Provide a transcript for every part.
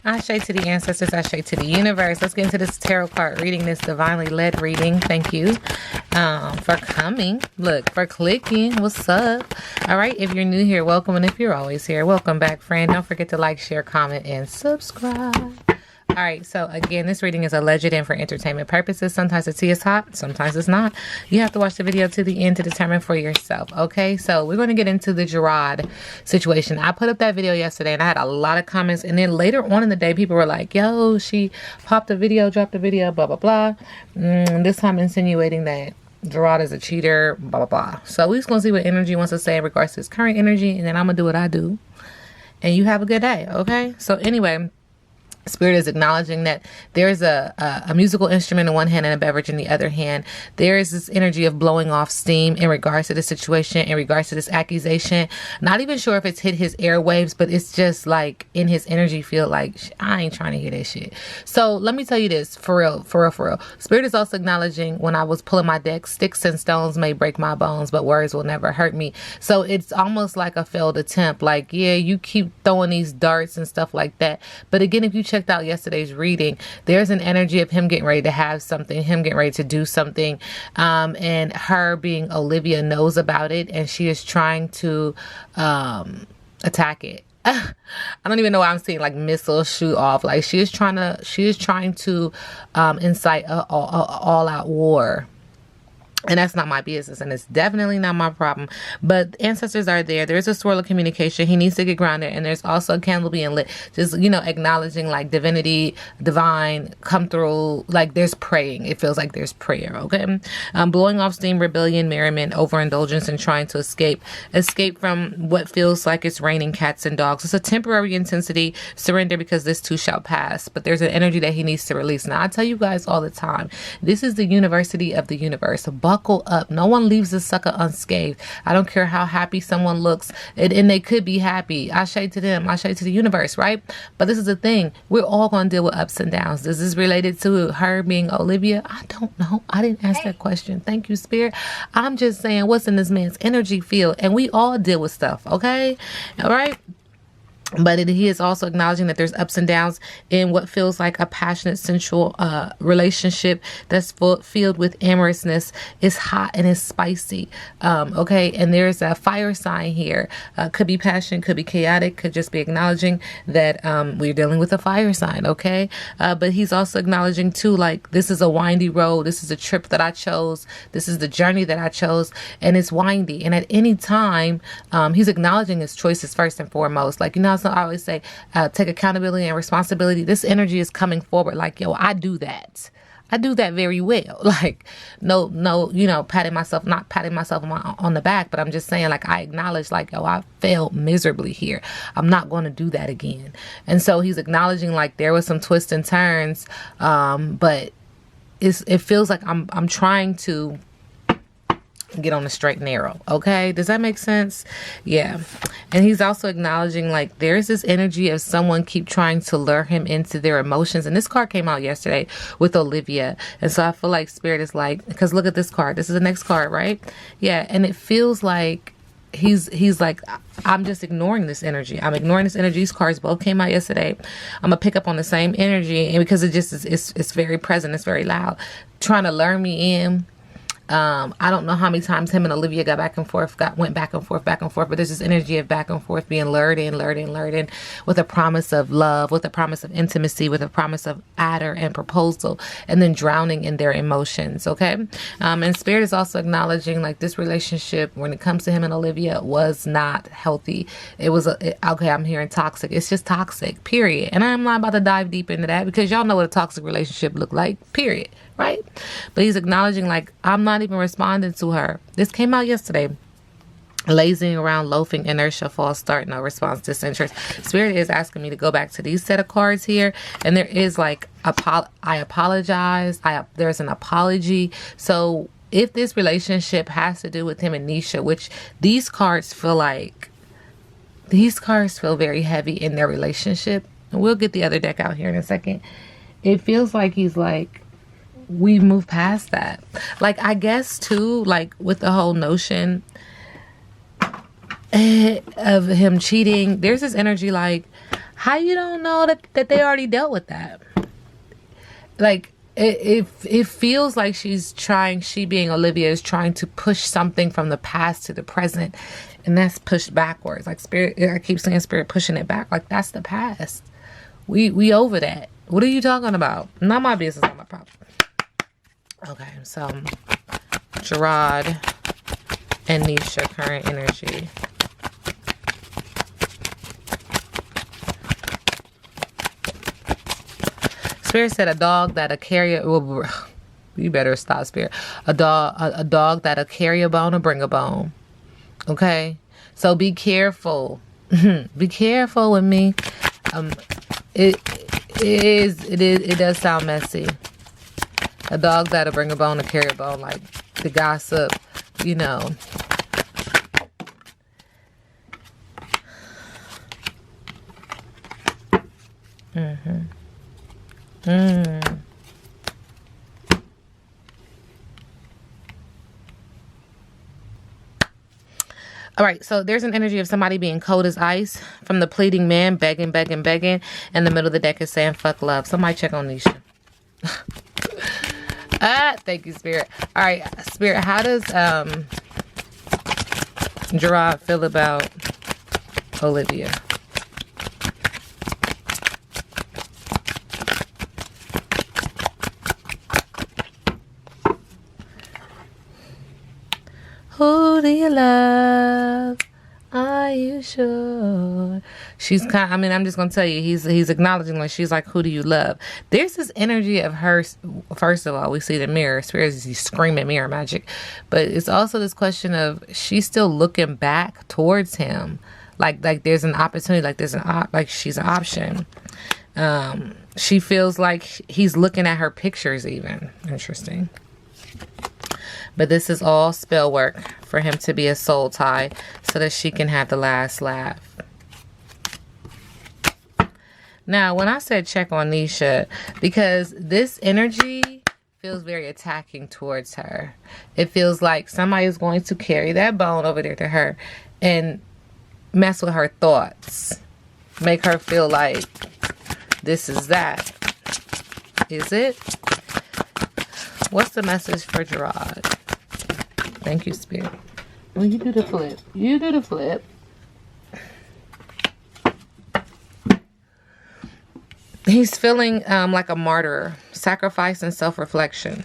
Ashe to the ancestors, Ashe to the universe. Let's get into this tarot card reading, this divinely led reading. Thank you for coming. Look, for clicking. What's up? All right, if you're new here, welcome. And if you're always here, welcome back, friend. Don't forget to like, share, comment, and subscribe. All right, so again, this reading is alleged and for entertainment purposes. Sometimes the tea is hot, sometimes it's not. You have to watch the video to the end to determine for yourself, okay? So we're going to get into the Jerrod situation. I put up that video yesterday, and I had a lot of comments. And then later on in the day, people were like, yo, she popped a video, dropped a video, blah, blah, blah. This time insinuating that Jerrod is a cheater, blah, blah, blah. So we're just going to see what energy wants to say in regards to his current energy, and then I'm going to do what I do. And you have a good day, okay? So anyway, Spirit is acknowledging that there's a musical instrument in one hand and a beverage in the other hand. There is this energy of blowing off steam in regards to the situation, in regards to this accusation. Not even sure if it's hit his airwaves, but it's just like in his energy field, like, I ain't trying to hear this shit. So let me tell you this, for real. Spirit is also acknowledging, when I was pulling my deck, sticks and stones may break my bones, but words will never hurt me. So it's almost like a failed attempt. Like, yeah, you keep throwing these darts and stuff like that. But again, if you checked out yesterday's reading, there's an energy of him getting ready to have something, him getting ready to do something, and her being Olivia knows about it, and she is trying to attack it. I don't even know why I'm seeing like missiles shoot off. Like she is trying to incite a all-out war. And that's not my business, and it's definitely not my problem. But ancestors are there. There's a swirl of communication. He needs to get grounded. And there's also a candle being lit. Just, acknowledging like divinity, divine, come through. Like there's praying. It feels like there's prayer, okay? Blowing off steam, rebellion, merriment, overindulgence, and trying to escape from what feels like it's raining cats and dogs. It's a temporary intensity. Surrender, because this too shall pass. But there's an energy that he needs to release. Now, I tell you guys all the time, this is the university of the universe. Buckle up. No one leaves this sucker unscathed. I don't care how happy someone looks, and they could be happy. I shade to them. I shade to the universe, right? But this is the thing. We're all going to deal with ups and downs. Is this related to her being Olivia? I don't know. I didn't ask that question. Thank you, Spirit. I'm just saying what's in this man's energy field, and we all deal with stuff, okay? All right? But he is also acknowledging that there's ups and downs in what feels like a passionate, sensual relationship that's filled with amorousness. It's hot and it's spicy. Okay, and there's a fire sign here. Could be passion, could be chaotic, could just be acknowledging that we're dealing with a fire sign. Okay, but he's also acknowledging too, like, this is a windy road. This is a trip that I chose. This is the journey that I chose, and it's windy. And at any time, he's acknowledging his choices first and foremost. Like, so I always say, take accountability and responsibility. This energy is coming forward like, yo, I do that. I do that very well. Like, no, not patting myself on the back, but I'm just saying, like, I acknowledge, like, yo, I failed miserably here. I'm not going to do that again. And so he's acknowledging, like, there was some twists and turns, but it feels like I'm trying to get on the straight and narrow. Okay, does that make sense? Yeah. And he's also acknowledging, like, there's this energy of someone keep trying to lure him into their emotions. And this card came out yesterday with Olivia, and so I feel like Spirit is like, because look at this card, this is the next card, right? Yeah. And it feels like he's like, I'm just ignoring this energy. I'm ignoring this energy. These cards both came out yesterday. I'm gonna pick up on the same energy, and because it just is, it's very present, it's very loud, trying to lure me in. I don't know how many times him and Olivia went back and forth, but there's this energy of back and forth, being lured in, with a promise of love, with a promise of intimacy, with a promise of adder and proposal, and then drowning in their emotions, okay? And Spirit is also acknowledging, like, this relationship, when it comes to him and Olivia, was not healthy. It was, okay, I'm hearing toxic. It's just toxic, period. And I'm not about to dive deep into that, because y'all know what a toxic relationship look like, period. Right? But he's acknowledging, like, I'm not even responding to her. This came out yesterday. Lazing around, loafing, inertia, false start, no response, disinterest. Spirit is asking me to go back to these set of cards here, and there is, like, I apologize. There's an apology. So if this relationship has to do with him and Nisha, which these cards feel very heavy in their relationship, and we'll get the other deck out here in a second. It feels like he's like, we've moved past that. Like, I guess too, like, with the whole notion of him cheating, there's this energy like, How you don't know that they already dealt with that? Like, it feels like she being Olivia is trying to push something from the past to the present, and that's pushed backwards. Like, spirit, I keep saying spirit pushing it back. Like, that's the past. We over that. What are you talking about? Not my business, not my problem. Okay, so Jerrod and Nisha, current energy. Spirit said a dog that'll carry a... Well, you better stop, Spirit. A dog that'll carry a bone or bring a bone. Okay? So be careful. Be careful with me. It does sound messy. A dog that'll bring a bone or carry a bone, like the gossip, you know. All right, so there's an energy of somebody being cold as ice, from the pleading man, begging, begging, begging. In the middle of the deck is saying, fuck love. Somebody check on Nisha. Thank you, Spirit. All right, Spirit, how does Jerrod feel about Olivia? Who do you love? Are you sure? She's kind. I mean, I'm just gonna tell you, he's acknowledging, like, she's like, who do you love? There's this energy of her. First of all, we see the mirror. Spirit is screaming mirror magic, but it's also this question of she's still looking back towards him, like there's an opportunity, like she's an option. She feels like he's looking at her pictures even. Interesting. But this is all spell work for him to be a soul tie so that she can have the last laugh. Now, when I said check on Nisha, because this energy feels very attacking towards her. It feels like somebody is going to carry that bone over there to her and mess with her thoughts. Make her feel like this is that. Is it? What's the message for Jerrod? Thank you, Spirit. Well, you do the flip. You do the flip. He's feeling like a martyr. Sacrifice and self-reflection.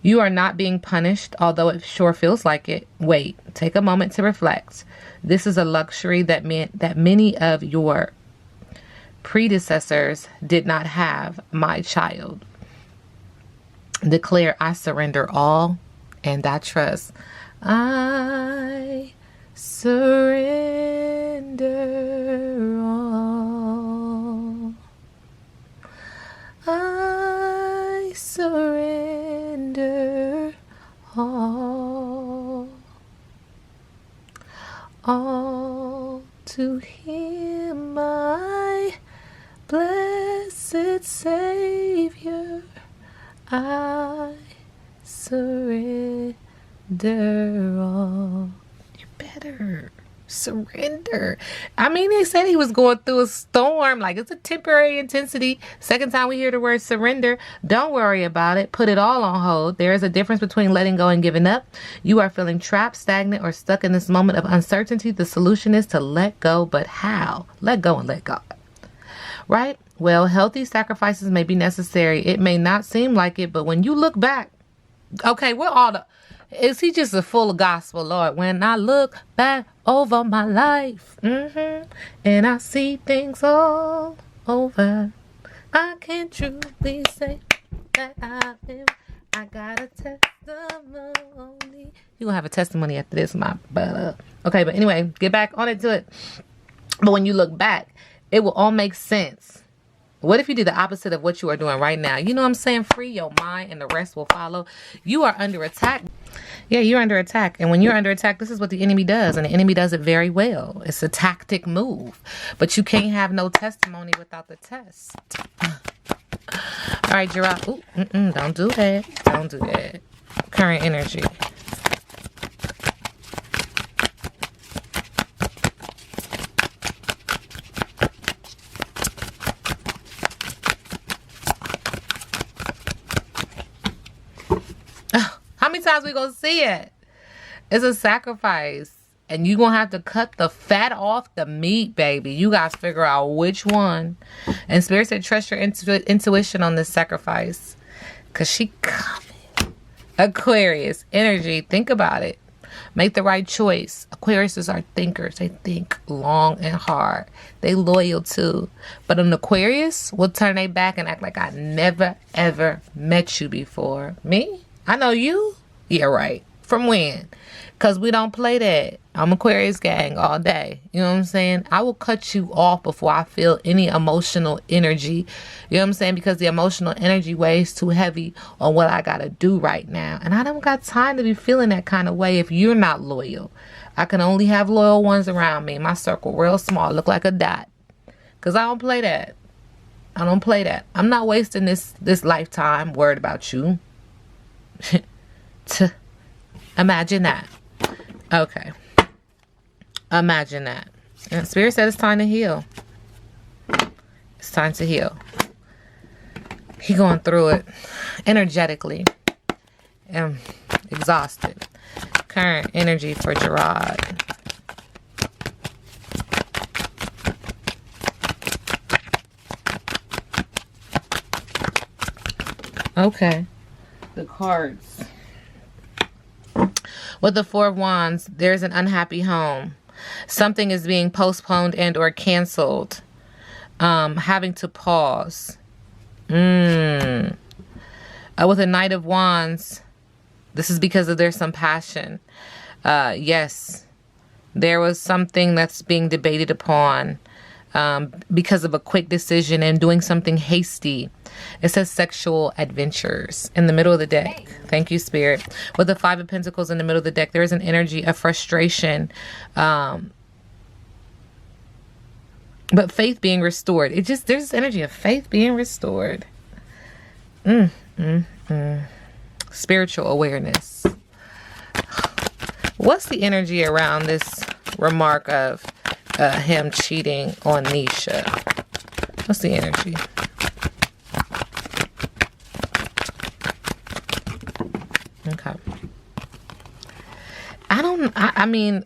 You are not being punished, although it sure feels like it. Wait. Take a moment to reflect. This is a luxury that many of your predecessors did not have, my child. Declare, I surrender all and I trust. I surrender all. I surrender all. All to Him, my blessed Savior. I surrender all. You better surrender. I mean, he said he was going through a storm. Like, it's a temporary intensity. Second time we hear the word surrender. Don't worry about it. Put it all on hold. There is a difference between letting go and giving up. You are feeling trapped, stagnant, or stuck in this moment of uncertainty. The solution is to let go, but how? Let go and let God. Right? Well, healthy sacrifices may be necessary. It may not seem like it, but when you look back, okay, is he just a full of gospel, Lord? When I look back over my life, and I see things all over, I can truly say that I got a testimony. You're gonna have a testimony after this, okay, but anyway, get back on it to it. But when you look back, it will all make sense. What if you do the opposite of what you are doing right now? You know what I'm saying? Free your mind and the rest will follow. You are under attack. Yeah, you're under attack. And when you're under attack, this is what the enemy does. And the enemy does it very well. It's a tactic move. But you can't have no testimony without the test. All right, Jerrod. Ooh, don't do that. Don't do that. Current energy. times we gonna see it? It's a sacrifice. And you gonna have to cut the fat off the meat, baby. You guys figure out which one. And Spirit said, trust your intuition on this sacrifice. Because she coming. Aquarius, energy. Think about it. Make the right choice. Aquariuses are thinkers. They think long and hard. They loyal too. But an Aquarius will turn their back and act like I never, ever met you before. Me? I know you? Yeah, right. From when? Because we don't play that. I'm Aquarius gang all day. You know what I'm saying? I will cut you off before I feel any emotional energy. You know what I'm saying? Because the emotional energy weighs too heavy on what I got to do right now. And I don't got time to be feeling that kind of way if you're not loyal. I can only have loyal ones around me. My circle real small. Look like a dot. Because I don't play that. I don't play that. I'm not wasting this lifetime worried about you. Imagine that. Okay. Imagine that. And Spirit said it's time to heal. It's time to heal. He going through it energetically. And exhausted. Current energy for Jerrod. Okay. The cards. With the Four of Wands, there's an unhappy home. Something is being postponed and or canceled. Having to pause. With the Knight of Wands, this is because there's some passion. Yes, there was something that's being debated upon because of a quick decision and doing something hasty. It says sexual adventures in the middle of the deck. Thank you, Spirit. With the Five of Pentacles in the middle of the deck, there is an energy of frustration, but faith being restored. There's this energy of faith being restored. Spiritual awareness. What's the energy around this remark of him cheating on Nisha? What's the energy? Okay. I mean,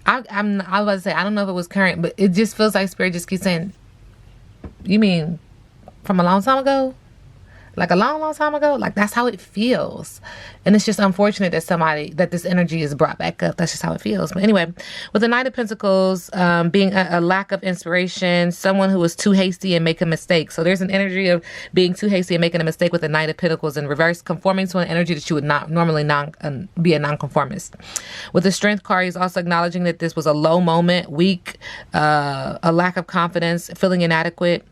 I was about to say, I don't know if it was current, but it just feels like Spirit just keeps saying, you mean from a long time ago? Like a long, long time ago? Like that's how it feels. And it's just unfortunate that this energy is brought back up. That's just how it feels. But anyway, with the Knight of Pentacles being a lack of inspiration, someone who was too hasty and making mistakes. So there's an energy of being too hasty and making a mistake with the Knight of Pentacles in reverse, conforming to an energy that you would not normally be a nonconformist. With the Strength card, he's also acknowledging that this was a low moment, weak, a lack of confidence, feeling inadequate.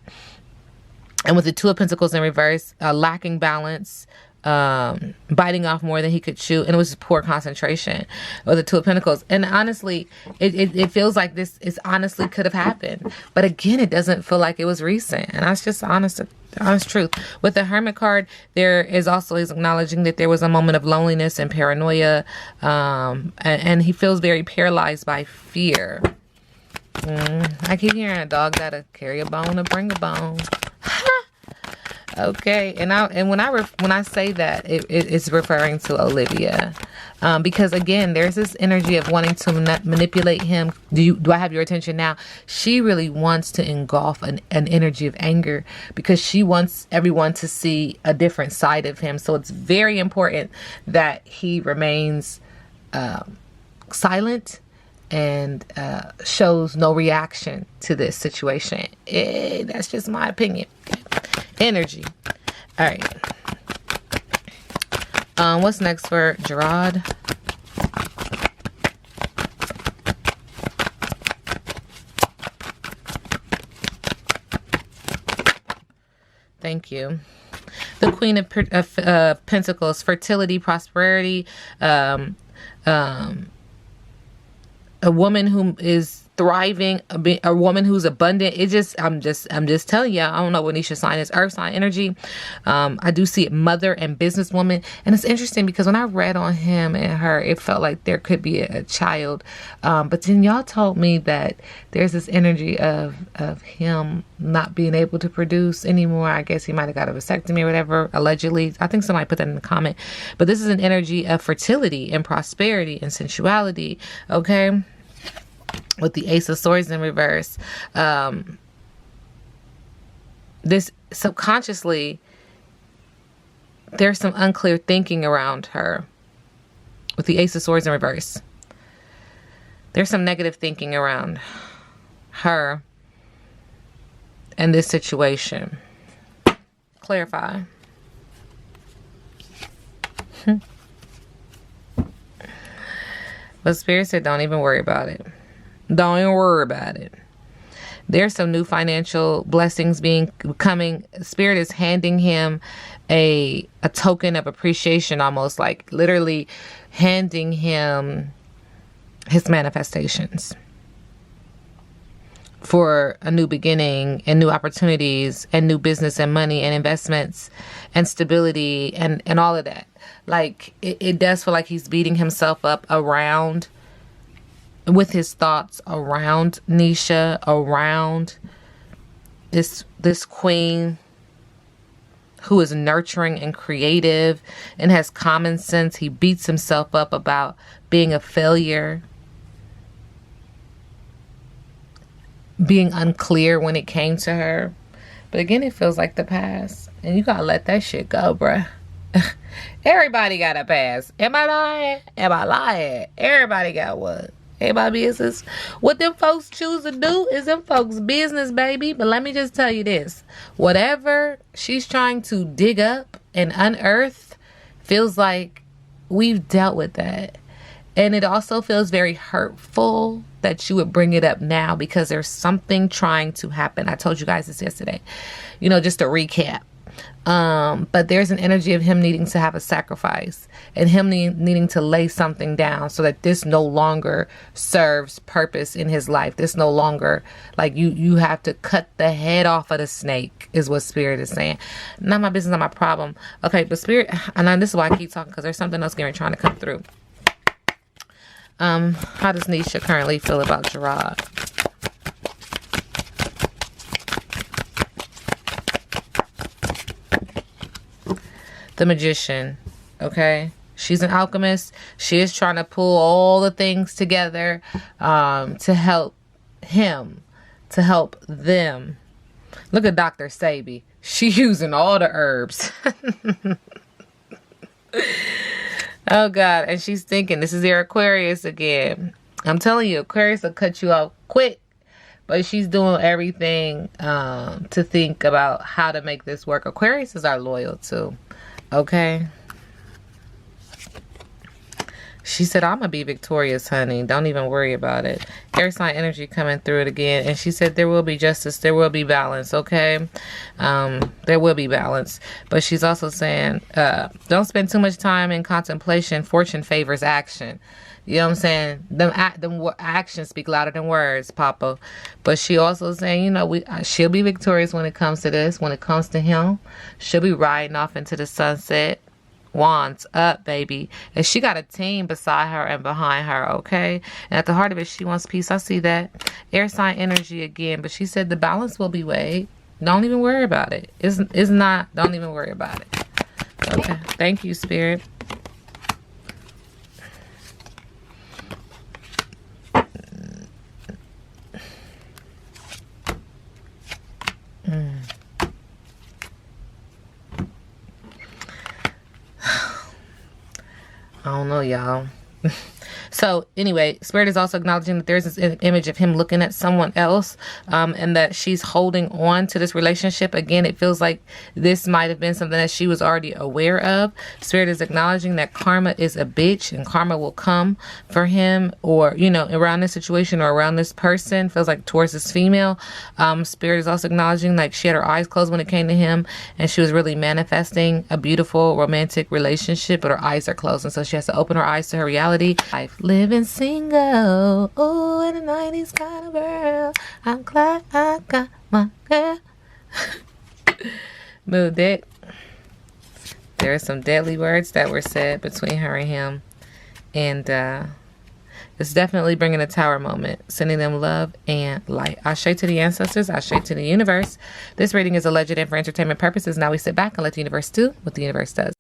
And with the Two of Pentacles in reverse, lacking balance, biting off more than he could chew, and it was poor concentration with the Two of Pentacles. And honestly, it feels like this is honestly could have happened. But again, it doesn't feel like it was recent. And that's just honest truth. With the Hermit card, there is also, he's acknowledging that there was a moment of loneliness and paranoia. And he feels very paralyzed by fear. I keep hearing a dog gotta carry a bone to bring a bone. Okay, and when I say that, it's referring to Olivia, because again, there's this energy of wanting to manipulate him. Do I have your attention now? She really wants to engulf an energy of anger because she wants everyone to see a different side of him. So it's very important that he remains silent and shows no reaction to this situation. That's just my opinion. Energy. All right. What's next for Jerrod? Thank you. The Queen of Pentacles, fertility, prosperity, a woman who is thriving, a woman who's abundant. I'm just telling you, I don't know what Nisha's sign is. Earth sign energy. I do see it, mother and businesswoman. And it's interesting because when I read on him and her, it felt like there could be a child. But then y'all told me that there's this energy of him not being able to produce anymore. I guess he might have got a vasectomy or whatever, allegedly. I think somebody put that in the comment. But this is an energy of fertility and prosperity and sensuality, okay? With the Ace of Swords in reverse. This subconsciously, there's some unclear thinking around her. With the Ace of Swords in reverse. There's some negative thinking around her and this situation. Clarify. But Spirit said, don't even worry about it. Don't even worry about it. There's some new financial blessings coming. Spirit is handing him a token of appreciation, almost like literally handing him his manifestations for a new beginning and new opportunities and new business and money and investments and stability and all of that. Like it does feel like he's beating himself up around with his thoughts around Nisha, around this queen who is nurturing and creative and has common sense. He beats himself up about being a failure, being unclear when it came to her. But again, it feels like the past. And you gotta let that shit go, bruh. Everybody got a past. Am I lying? Am I lying? Everybody got one. Ain't my business. What them folks choose to do is them folks' business, baby. But let me just tell you this. Whatever she's trying to dig up and unearth feels like we've dealt with that. And it also feels very hurtful that you would bring it up now because there's something trying to happen. I told you guys this yesterday. You know, just to recap. But there's an energy of him needing to have a sacrifice and him needing to lay something down so that this no longer serves purpose in his life. This no longer, like you have to cut the head off of the snake is what Spirit is saying. Not my business, not my problem. Okay, but Spirit, and this is why I keep talking because there's something else trying to come through. How does Nisha currently feel about Jerrod? The Magician, okay? She's an alchemist. She is trying to pull all the things together to help him, to help them. Look at Dr. Sabi. She's using all the herbs. Oh, God. And she's thinking, this is their Aquarius again. I'm telling you, Aquarius will cut you off quick. But she's doing everything to think about how to make this work. Aquarius is our loyal, too. Okay. She said, I'm going to be victorious, honey. Don't even worry about it. Air sign energy coming through it again. And she said, there will be justice. There will be balance. Okay. There will be balance. But she's also saying, don't spend too much time in contemplation. Fortune favors action. You know what I'm saying? Them actions speak louder than words, Papa. But she also saying, you know, she'll be victorious when it comes to this. When it comes to him, she'll be riding off into the sunset. Wands up, baby. And she got a team beside her and behind her, okay? And at the heart of it, she wants peace. I see that. Air sign energy again. But she said the balance will be weighed. Don't even worry about it. It's not. Don't even worry about it. Okay. Thank you, Spirit. I don't know, y'all. So anyway, Spirit is also acknowledging that there's this image of him looking at someone else, and that she's holding on to this relationship. Again, it feels like this might have been something that she was already aware of. Spirit is acknowledging that karma is a bitch and karma will come for him, or, you know, around this situation or around this person. Feels like towards this female. Spirit is also acknowledging like she had her eyes closed when it came to him, and she was really manifesting a beautiful romantic relationship, but her eyes are closed, and so she has to open her eyes to her reality. Life. living single. Oh, in the 90s kind of girl. I'm glad I got my girl. Move that. There are some deadly words that were said between her and him. And it's definitely bringing a tower moment, sending them love and light. Ashe to the ancestors, ashe to the universe. This reading is alleged and for entertainment purposes. Now we sit back and let the universe do what the universe does.